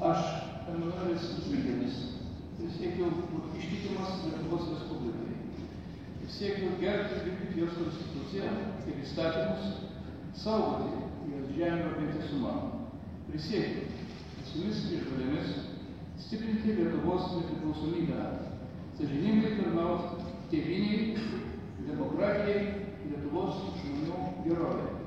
Aš, Emanuelis Žvilgenis, prisiekiau būti ištikimas Lietuvos Respublikai. Prisiekiau gerbti ir vykdyti jos konstituciją ir įstatymus, saugoti jos žemę ir vientisumą. Prisiekiau visomis išgalėmis stiprinti Lietuvos nepriklausomybę, sąžiningai tarnauti tėvynei, demokratijai, Lietuvos žmonių gerovei.